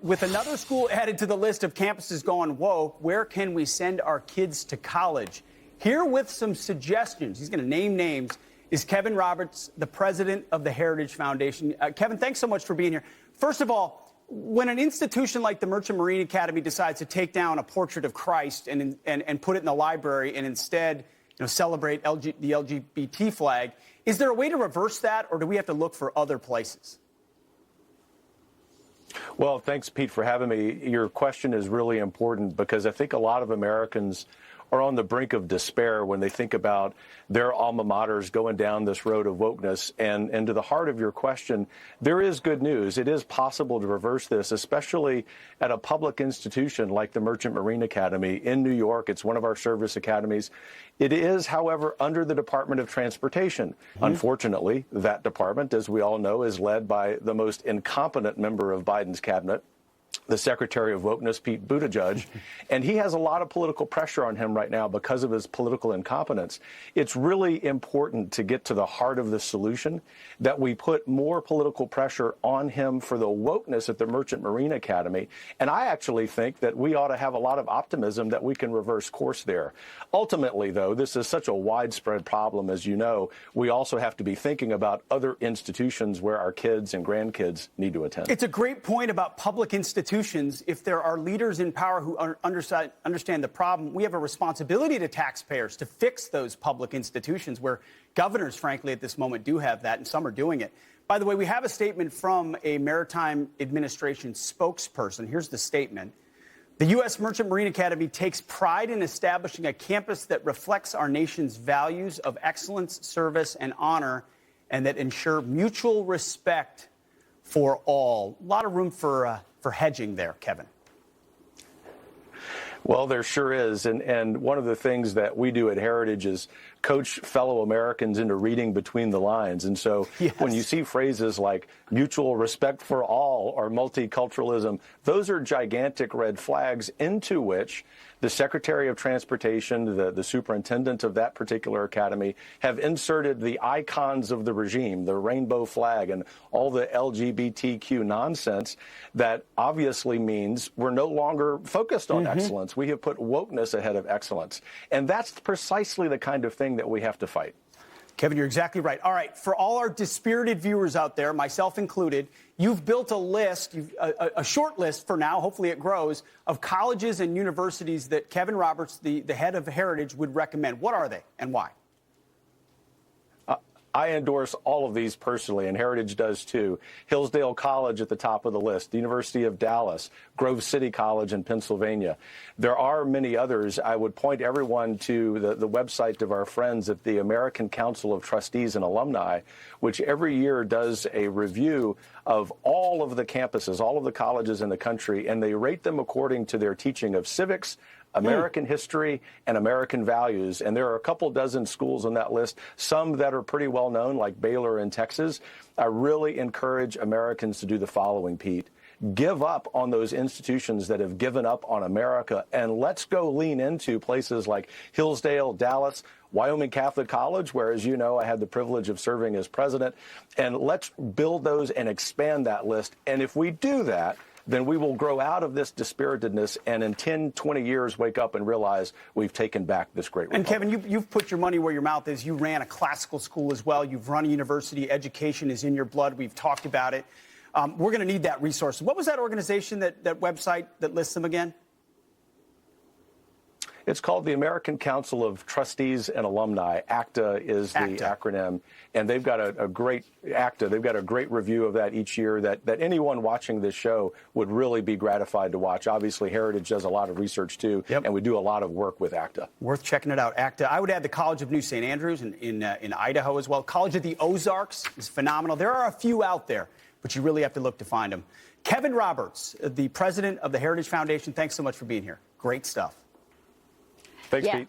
with another school added to the list of campuses gone woke, where can we send our kids to college? Here with some suggestions, he's going to name names, is Kevin Roberts, the president of the Heritage Foundation. Kevin, thanks so much for being here. First of all, when an institution like the Merchant Marine Academy decides to take down a portrait of Christ and put it in the library and instead celebrate the LGBT flag, is there a way to reverse that, or do we have to look for other places? Well, thanks, Pete, for having me. Your question is really important because I think a lot of Americans are on the brink of despair when they think about their alma maters going down this road of wokeness. And to the heart of your question, there is good news. It is possible to reverse this, especially at a public institution like the Merchant Marine Academy in New York. It's one of our service academies. It is, however, under the Department of Transportation. Unfortunately, that department, as we all know, is led by the most incompetent member of Biden's cabinet, the Secretary of Wokeness, Pete Buttigieg, and he has a lot of political pressure on him right now because of his political incompetence. It's really important to get to the heart of the solution, that we put more political pressure on him for the wokeness at the Merchant Marine Academy. And I actually think that we ought to have a lot of optimism that we can reverse course there. Ultimately, though, this is such a widespread problem, as you know, we also have to be thinking about other institutions where our kids and grandkids need to attend. It's a great point about public institutions. If there are leaders in power who understand the problem, we have a responsibility to taxpayers to fix those public institutions where governors, frankly, at this moment do have that, and some are doing it. By the way, we have a statement from a Maritime Administration spokesperson. Here's the statement. The U.S. Merchant Marine Academy takes pride in establishing a campus that reflects our nation's values of excellence, service, and honor, and that ensure mutual respect for all. A lot of room for hedging there, Kevin. Well, there sure is. And one of the things that we do at Heritage is coach fellow Americans into reading between the lines. And so when you see phrases like mutual respect for all or multiculturalism, those are gigantic red flags into which the Secretary of Transportation, the superintendent of that particular academy, have inserted the icons of the regime, the rainbow flag, and all the LGBTQ nonsense that obviously means we're no longer focused on excellence. We have put wokeness ahead of excellence. And that's precisely the kind of thing that we have to fight. Kevin, you're exactly right. All right, for all our dispirited viewers out there, myself included, you've built a list, a short list for now, hopefully it grows, of colleges and universities that Kevin Roberts, the head of Heritage, would recommend. What are they and why? I endorse all of these personally, and Heritage does too. Hillsdale College at the top of the list, the University of Dallas, Grove City College in Pennsylvania. There are many others. I would point everyone to the website of our friends at the American Council of Trustees and Alumni, which every year does a review of all of the campuses, all of the colleges in the country, and they rate them according to their teaching of civics, American history, and American values. And there are a couple dozen schools on that list, some that are pretty well known, like Baylor in Texas. I really encourage Americans to do the following, Pete. Give up on those institutions that have given up on America, and let's go lean into places like Hillsdale, Dallas, Wyoming Catholic College, where, as you know, I had the privilege of serving as president. And let's build those and expand that list. And if we do that, then we will grow out of this dispiritedness and in 10, 20 years wake up and realize we've taken back this great republic. And Kevin, you've put your money where your mouth is. You ran a classical school as well. You've run a university. Education is in your blood. We've talked about it. We're going to need that resource. What was that organization, that website that lists them again? It's called the American Council of Trustees and Alumni. ACTA is the acronym, and they've got a great ACTA. They've got a great review of that each year that anyone watching this show would really be gratified to watch. Obviously, Heritage does a lot of research too, and we do a lot of work with ACTA. Worth checking it out. ACTA. I would add the College of New St. Andrews in Idaho as well. College of the Ozarks is phenomenal. There are a few out there, but you really have to look to find them. Kevin Roberts, the president of the Heritage Foundation, thanks so much for being here. Great stuff. Thanks, Pete.